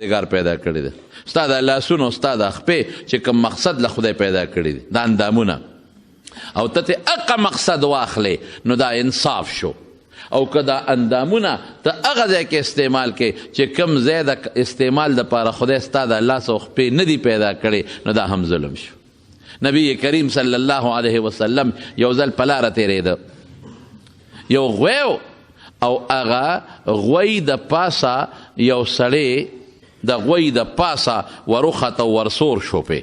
پروردګار پیدا کړی دی ستا د لاسونو ستا د خپې چې کوم مقصد له خدای پیدا کړي دي دا اندامونه او ته ترې هغه مقصد واخلې نو دا انصاف شو او که دا اندامونه ته هغه ځای کې استعمال کې چې کوم ځای د استعمال دپاره خدای ستا د لاس او خپې نه دي پیدا کړي نو دا هم ظلم شو نبی کریم صلی الله علیه وسلم یو ځل په لاره تېرېده یو غوی او هغه غوی د پاسه یو سړی د غوی د پاسه وروخته ورسور شو پې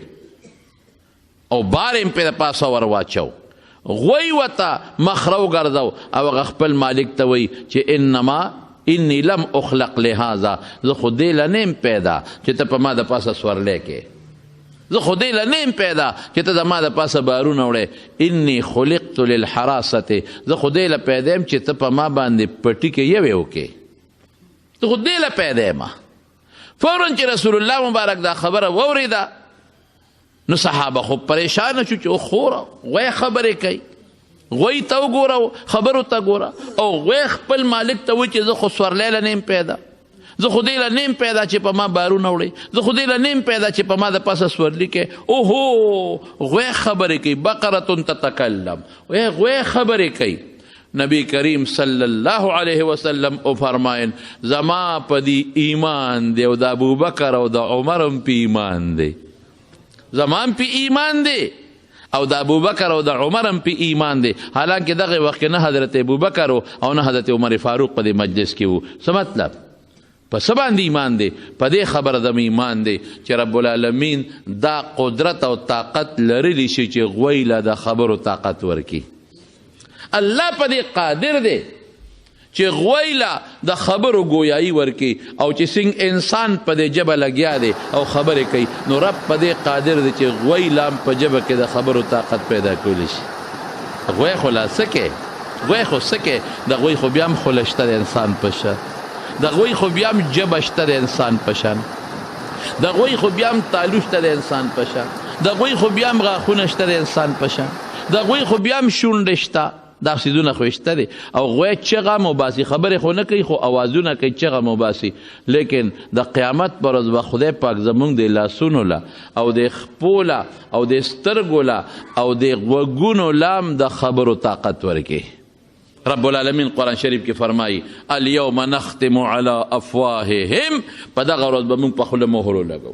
او بار یې پې د پاسه ور واچو غوی ورته مخ راوګرځو او هغه خپل مالک ته وایي چې انما انی لم اخلق لهذا زه خو دې له نه یم پیدا چې ته په ما د پاسه سورلی کې زه خو دې له نه یم پیدا چې ته د ما د پاسه بارونه وړې انی خلقت للحراست زه خو دې له پیدا یم چې ته په ما باندې پټي کې یوې وکې زه خو دې له پیدا یم فوراً چې رسول الله مبارک دا خبره واورېده نو صحابه خو پریشانه شو چې خوره غوی خبرې کوي غوی ته وګوره خبرو ته ګوره او غوی خپل مالک ته وایي چې زه خو سورلی له نه یم پیدا زه خو دې له نه یم پیدا چې په ما بارونه وړئ زه خو دې له نه یم پیدا چې په ما د پاسه سورلي کې اوهو غوی خبرې کوي بقرة تتکلم غوی خبرې کوي نبی کریم صلی الله علیه وسلم او فرمایل زما په دې ایمان دی او د ابوبکر او د عمر هم په ایمان دی زما هم په ایمان دی او د ابوبکر او د عمر هم په ایمان دی حالانکه دغه وخت کې نه حضرت ابوبکر او نه حضرت عمر فاروق په دې مجلس کې وو څه مطلب په څه باندې ایمان دی په دې خبره د ایمان دی چې رب العالمین دا قدرت او طاقت لرلی شي چې غوی له د خبرو طاقت ورکي الله په دې قادر دی چې غوی له د خبرو ګویایي ورکي او چې څنګه انسان په دې ژبه لګیا دی او خبرې کوي نو رب په دې قادر دی چې غوی له هم په ژبه کې د خبرو طاقت پیدا کولی شي غوی خو لا څه کې غوی خو څه کې د غوی خو بیا هم خوله شته د انسان په شان د غوی خو بیا هم ژبه شته د انسان په شان د غوی خو بیا هم تالو شته د انسان په شان د غوی خو بیا هم غاښونه شته د انسان په شان د غوی خو بیا هم شونډې شته دا سیدونه خو شته دی او غوی چغه مباسي خبرې خو نه کوي خو اوازونه کوي چغه مباسي لیکن د قیامت پر ورځ به خدای پاک زمونږ د لاسونو له او د خپو له او د سترګو له او د غوږونو له هم د خبرو طاقت ورکوي رب العالمین قرآن شریف کې فرمایي الیوم نختم علی افواههم په دغه ورځ به موږ په خوله مهر ولګو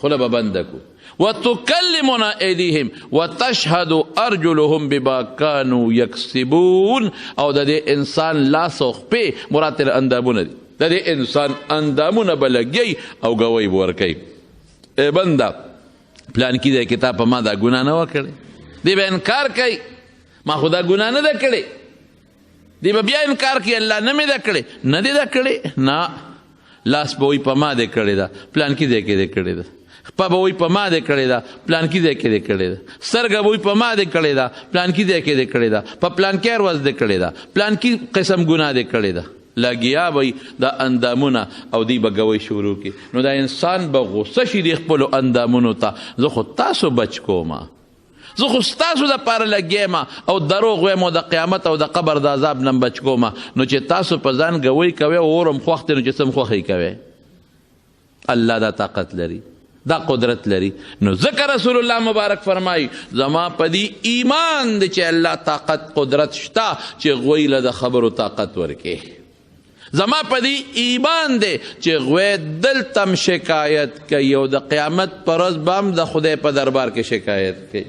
خوله به بنده کړو وتکلمنا ایدیهم وتشهد ارجلهم بما كانوا یکسبون او د دې انسان لاس او خپې مراد ترې اندامونه دي د دې انسان اندامونه به لګي او ګوی به ورکوي ای بنده پلانکي دی کتاب په ما دا ګناه نه وه کړې دی به انکار کوي ما خو دا ګناه نه ده کړې دی به بیا انکار کوي الله نه مې ده کړې نه دی ده کړې نه لاس به وایي په ما دی کړې ده پلانکي دی کې دی کړې ده خپه به وایي په ما دی کړې ده پلانکي دی کې دی کړې ده سترګه به وایي په ما دی کړې ده پلانکي دی کې دی کړې ده په پلانکي ورځ دی کړې ده پلانکي قسم ګناه دی کړې ده لګیا به د اندامونه او دی به ګوی شروع کړي نو دا انسان به غصه شي د خپلو اندامونو ته زه خو تاسو بچ کومه زه خو ستاسو دپاره لګیم او دروغ وایم او د قیامت او د قبر د عذاب نه بچ کوم نو چې تاسو په ځان ګوی کوئ او اور هم خوښ دی نو چې څه هم خوښۍ کوئ الله دا طاقت لري دا قدرت لري نو ځکه رسول الله مبارک فرمایي زما په دې ایمان دی چې الله طاقت قدرت شته چې غوی له د خبرو طاقت ورکړي زما په دې ایمان دی چې غوی دلته هم شکایت کوي او د قیامت په ورځ به هم د خدای په دربار کې شکایت کوي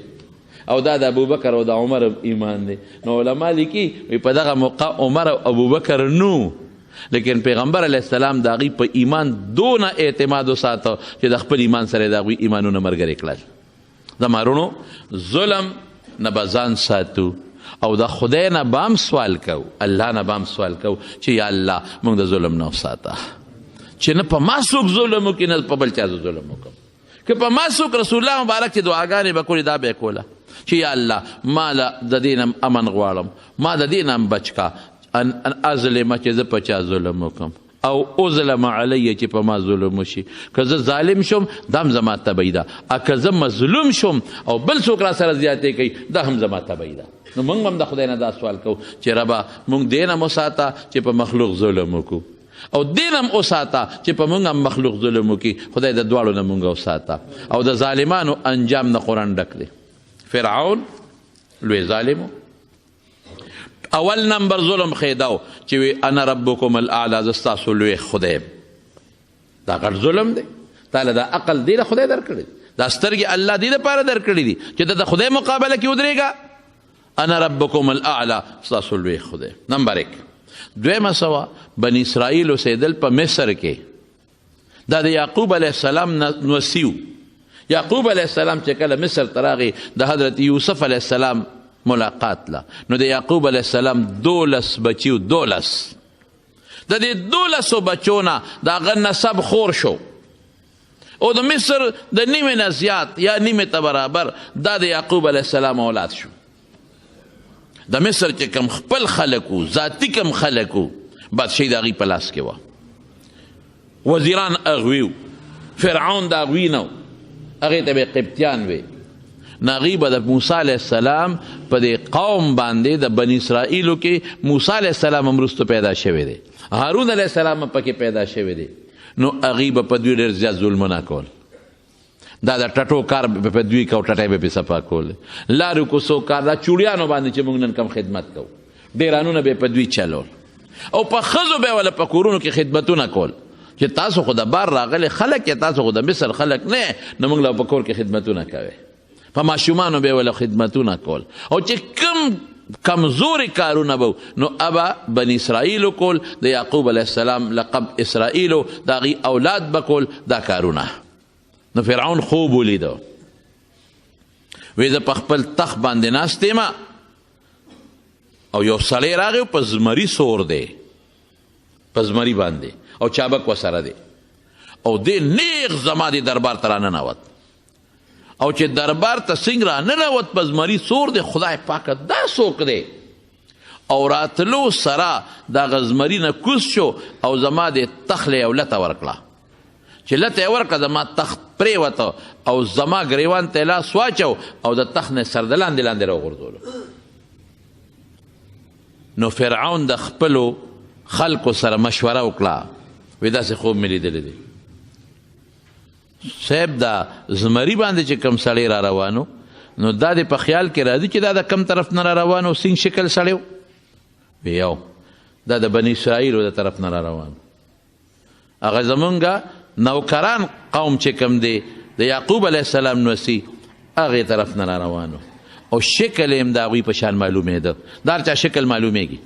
او دا د ابوبکر او د عمر ایمان دی نو علما لیکي په دغه موقع عمر او ابوبکر نو لیکن پیغمبر علیه السلام د هغوی په ایمان دونه اعتماد وساته چې د خپل ایمان سره د هغوی ایمانونه ملګري کړل زما وروڼو ظلم نه به ځان ساتو او د خدای نه به هم سوال کوو الله نه به هم سوال کوو چې یا الله موږ د ظلم نه وساته چې نه په ما څوک ظلم وکړي نه په بل چا زه ظلم وکړم که په ما څوک رسول الله مبارک چې دعاګانې به کولې دا به یې کوله چې یا الله ما له د دې نه امن غواړم ما د دې نه هم بچ کا ان ازلمه چې زه په چا ظلم وکړم او اظلم علی چې په ما ظلم وشي که زه ظالم شم دا هم زما تبعی ده که زه مظلوم شم او بل څوک را سره زیاتې کوي دا هم زما تبعی ده نو موږ هم د خدای نه دا سوال کوو چې ربه موږ دې نه مو ساته چې په مخلوق ظلم وکړو او دینم اوساته چې په موږ هم مخلوق ظلم وکړي خدای د دواړو نه موږ اوساته او د ظالمانو انجام نه قرآن ډک دی فرعون لوی ظالمو اول نمبر ظلم خیداو چې وی انا ربکم الاعلی زه ستاسو لوی خدای دا غټ ظلم دی تعالی دا عقل دی خدای درکړی دا سترګې الله دې دپاره درکړي دي چې د خدای مقابله کې ودرېږه انا ربکم الاعلی ستاسو لوی خدای نمبر 1 دویمه سوه بني اسرائیل اوسېدل په مصر کې دا د یعقوب علیه السلام نوسیو یعقوب علیه السلام چې کله مصر ته راغی د حضرت یوسف علیه السلام ملاقات له نو د یعقوب علیه السلام 12 بچیو 12 د دې 12 بچو نه د هغه نسب خور شو او د مصر د نیمې نه زیات یا نیمې ته برابر دا د یعقوب علیه السلام اولاد شو د مصر چې کم خپل خلک وو ذاتي کم خلک وو بادشاهي د هغوی په لاس کې وه وزیران هغوی وو فرعون د هغوی نه و هغې ته به قبطیان وی نو هغوی به د موسی علیه السلام په دې قوم باندې د بني اسرائیلو کې موسی علیه السلام هم وروسته پیدا شوی دی هارون علیه السلام هم پکې پیدا شوی دی نو هغوی به په دوی ډېر زیات ظلمونه کول دا د ټټو کار په دوی کو ټټی به پې صفا کول لارو کوڅو کار دا چوړیانو باندې چې موږ نن کم خدمت کوو ډیرانونه به په دوی چلول او په ښځو به وله په کورونو کې خدمتونه کول چې تاسو خو د بار راغلی خلک یې تاسو خو د مصر خلک نه نو موږ له په کور کې خدمتونه کوئ په ماشومانو به وله خدمتونه کول او چې کم کمزوري کارونه به نو ابا بني اسرائیلو کول د یعقوب علیه السلام لقب اسرائیلو د هغې اولاد به کول دا کارونه نو فرعون خوب ولیدو وی زه په خپل تخت باندې ناست یم او یو سړی راغی په زمري سور دی په زمري باندې او چابک ورسره دی او دې نیغ زما دې دربار ته راننوت او چې دربار ته څنګه راننوت په زمري سور دی خدای پاکه دا څوک دی او راتلو سره دغه زمري نه کوز شو او زما د تخلې یو لته ورکړه چې لته یې ورکړه زما تخت پرېوته او زما ګریوان ته لاس واچو او د تخت نه سر د لاندې لاندې راوغورځولو نو فرعون د خپلو خلکو سره مشوره وکړه وی داسې خوب مې لیدلی دی صاحب دا زمري باندې چې کم سړی را روانو نو دا د په خیال کې راځي چې دا د کم طرف نه را روانو سینګ شکل سړی و یو دا د بني اسرائیلو د طرف نه را روانو هغه زمونږ نوکران قوم چې کم دی د یعقوب علیه السلام نوسی هغې طرف نه را روانو او شکل هم د هغوی په شان معلومېده دا هر چا شکل معلومیږي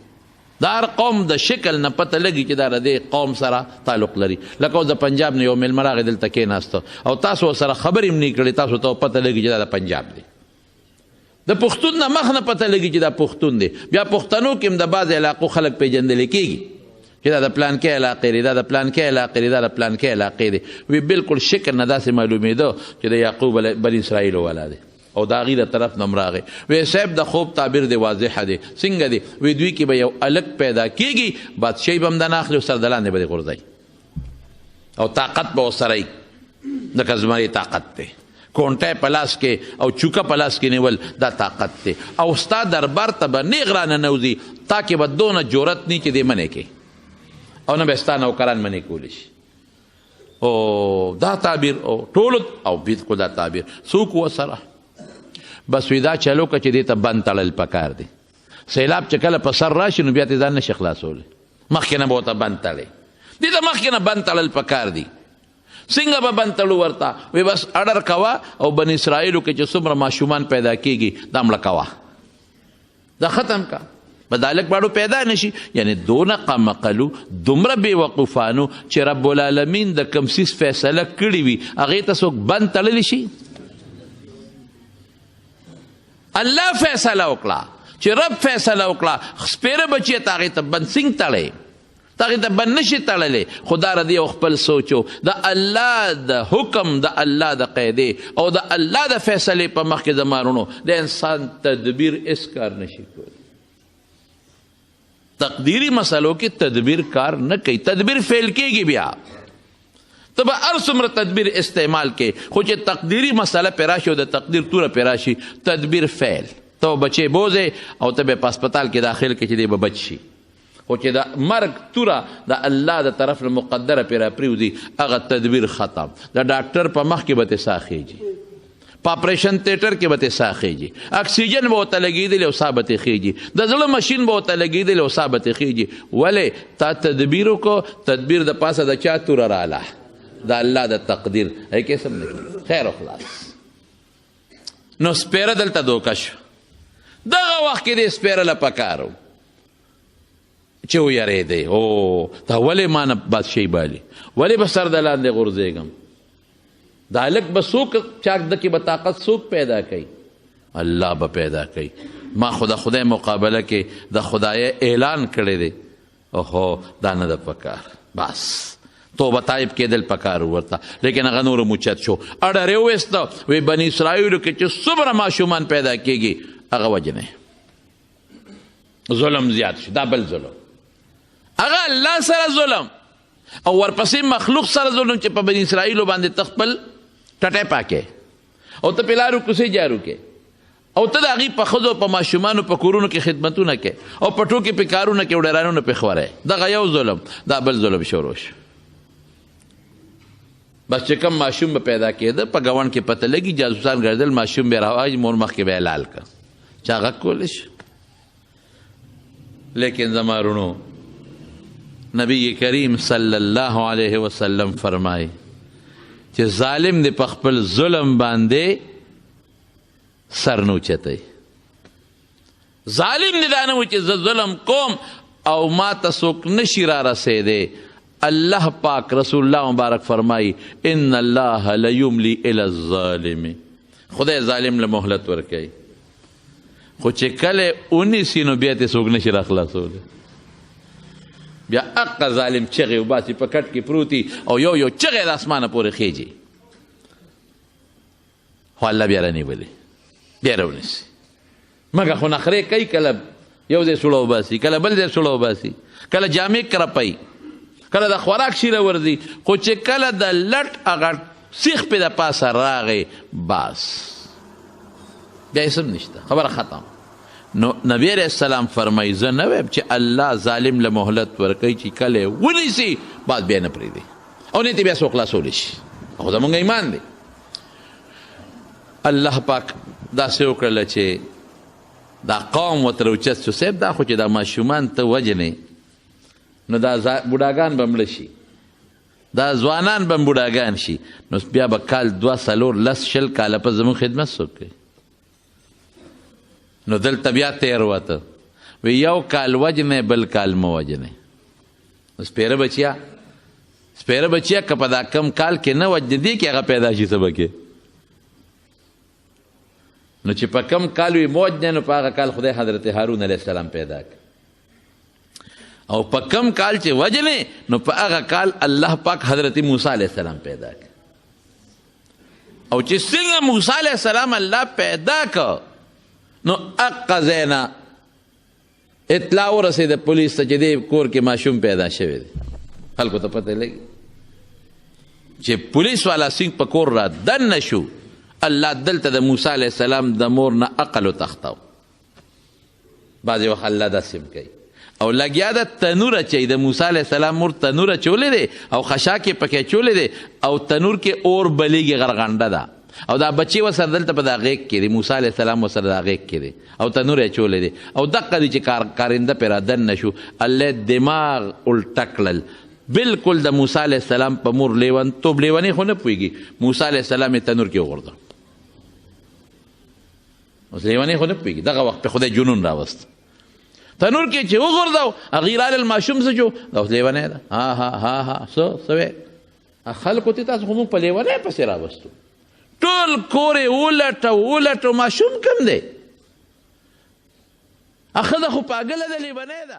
دا هر قوم د شکل نه پته لګي چې دا د دې قوم سره تعلق لري لکه اوس د پنجاب نه یو میلمه راغی دلته کېناسته او تاسو ورسره خبرې هم نه کړې تاسو ته پته لګي چې دا د پنجاب دی د پښتون نه مخ نه پته لګي چې دا پښتون دی بیا پښتنو کې هم د بعضې علاقو خلک پیژندلی کېږي چې دا د پلانکې علاقې دی دا د پلانکې علاقې دی دا د پلانکې علاقې دی وی بالکل شکل نه داسې معلومېده چې د یعقوب بني اسرائیلو والا دی او د هغې د طرف نه هم راغی وی صاحب د خوب تعبیر دی واضحه دی څنګه دی وی دوی کې به یو الک پیدا کېږي بادشاهي به هم د نه اخلي او سر د لاندې به دې غورځوي او طاقت به ورسره وي لکه زمري طاقت دی کونټی په لاس کې او چوکه په لاس کې نیول دا طاقت دی او ستا دربار ته به نیغ راننوځي تا کې به دونه جرأت نی چې دې منې کې او نه به ستا نوکران منې کولی شي او دا تعبیر او ټولو او بالکل دا تعبیر څوک ورسره بس وی دا چلو که چې دې ته بند تړل پکار دی سیلاب چې کله په سر راشي نو بیا ته ځان نشي خلاصولی مخکې نه به ورته بند تړی دې ته مخکې نه بند تړل پکار دی څنګه به بند تړو ورته وی بس اډر کوه او بني اسرائیلو کې چې څومره ماشومان پیدا کېږي دا مړه کوه دا ختم کا به دا هلک باړو پیدا نشي یعنی دونه قمقلو دومره بېوقوفانو چې رب العالمین د کوم څیز فیصله کړې وي هغې ته څوک بند تړلی شي الله فیصله وکړه چې رب فیصله وکړه سپیره بچی ته هغې ته بند څنګه تړی ته هغې ته بند نشي تړلی خو دا ردی او خپل سوچو د الله د حکم د الله د قیدې او د الله د فیصلې په مخ کې د مارونو د انسان تدبیر اس کار نشي کولی تقدیری مسلو کې تدبیر کار نه کوي تدبیر فیل کېږي بیا ته به هر څومره تدبیر استعمال کې خو چې تقدیری مسله پې راشي او د تقدیر توره پې راشي تدبیر فیل ته بچې بوځې او ته به په هسپتال کې داخل کې چې دی به بچ شي خو چې د مرګ توره د الله د طرف نه مقدره پرې راپرېوځي هغه تدبیر ختم. د ډاکټر په مخ کې به تې ساه خېږي، په اپریشن تیټر کې به تې ساه خېږي، اکسیجن به ورته لګېدلی او ساه به تې خېږي، د زړه مشین به ورته لګېدلی او ساه به تې خېږي. ولې تا تدبیر وکړو، تدبیر د پاسه د چا توره راله؟ د الله د تقدیر. هی قسم نه کېږي، خیر و خلاص. نو سپیره دلته دوکه شو. دغه وخت کې دې سپیره له پکار و چې ویرېدی، او تا ولې ما نه بادشاهي بالي، ولې به سر د لاندې غورځېږم؟ دا هلک به څوک چا ده کې به طاقت څوک پیدا کوي؟ الله به پیدا کوي. ما خو د خدای مقابله کې د خدای اعلان کړی دی. اوهو دا نه ده پکار، بس توبه طایب کېدل پکار ورته. لیکن هغه نور موچت شو، اډر یې وویسته، وی بني اسرائیلو کې چې څومره ماشومان پیدا کېږي هغه وجنې. ظلم زیات شو، دا بل ظلم، هغه الله سره ظلم او ورپسې مخلوق سره ظلم چې په بني اسرائیلو باندې تخپل ټټی پاکې او ته پې لارو کوڅې جارو کې او ته د هغې په ښځو په ماشومانو په کورونو کې خدمتونه کې او په ټوکې پې کارونه کې او ډیرانونه پې خوری. دغه یو ظلم، دا بل ظلم شروع شو. بس چې کم ماشوم به پیدا کېده په ګاونډ کې پته لګي، جاسوسان ګرځېدل، ماشوم به یې راواجي، مور مخکې به یې لال کړ، چا غږ کولی شو. لیکن زما رونو نبی کریم صلی الله علیه وسلم فرمایي چې ظالم دې په خپل ظلم باندې سر نه اوچتوي. ظالم دې دا نه و چې زه ظلم کوم او ما ته څوک نشي را رسېدی. الله پاک رسول الله مبارک فرمایي ان الله لیملی الی الظالم، خدای ظالم له مهلت ورکوي، خو چې کله ونیسي نو بیا ترې څوک نشي را خلاصولی. بیا اقا ظالم چغې وباسي، په کټ کې پروتي او یو یو چغې د اسمانه پورې خیجي، خو الله بیا رانیولي، بیا راونیسي. مګر خو نخرې کوي، کله یو ځای سوړه وباسي، کله بل ځای سوړه وباسي، کله جامې کرپوي، کله د خوراک شیره ورځي، خو چې کله د لټ هغه سیخ پې د پاسه راغی بس بیا هېڅ هم نشته، خبره ختم. نو نبی علیہ السلام فرمایي زه نه وایم چې الله ظالم له مهلت ورکوي چې کله یې ونیسي بعد بیا نه پرېږدي او نه یې بیا څوک خلاصولی شي. خو زمونږ ایمان دی. الله پاک داسې وکړله چې دا قوم ورته راوچت شو، صاحب دا خو چې دا ماشومان ته وجنې نو دا بوډاګان به مړه شي، دا ځوانان به بوډاګان شي، نو بیا به کال 2 4 10 20 کاله په زموږ خدمت څوک کوي؟ نو دلته بیا تیر وته وی یو کال وجنې بل کال مه وجنې. سپیره بچیا که په دا کم کال کې نه وجنې دی کې هغه پیدا شي څه به کې؟ نو چې په کم کال وي مه وجنې نو په هغه کال خدای حضرت هارون علیه السلام پیدا کړ، او په کم کال چې وجنې نو په هغه کال الله پاک حضرت موسی علیه السلام پیدا کړ. او چې څنګه موسی علیه السلام الله پیدا کړ نو اقا زینا اطلاع ورسېده پولیس ته چې دې کور کې ماشوم پیدا شوی دی. خلکو ته پته لګي چې پولیس والا سنګ په کور را دننه شو، الله دلته د موسی علیه السلام د مور نه عقل وتښتاو. بعضې وخت الله داسې هم کوي. او لګیا د تنور اچوي، د موسی علیه السلام مور تنور اچولی دی او خشاک یې پکې اچولی دی او تنور کې اور بلیږي غرغنډه ده او دا بچی ورسره دلته په دا غیږ کې دی، موسی علیه السلام ورسره دا غیږ کې دی او تنور یې اچولی دی او دقه دی چې کارنده پرې رادننه شو، الله دماغ الټه کړل. بلکل د موسی علیه السلام په مور لیونتوب، لیونی خو نه پوهېږي، موسی علیه السلام یې تنور کې وغورځه. اوس لیونی خو نه پوهېږي، دغه وخت په خدای جنون راوست. تنور کې چې وغورځاو هغې راغلل ماشوم څه شو؟ دا اوس لیونی ده. ها ها ها ها څه وی خلکو ته تاسو خو مونږ په لیونی پسې راوستو، ټول کور یې ولټه ماشوم کم دی؟ ښځه خو پاګله ده، لیونی ده.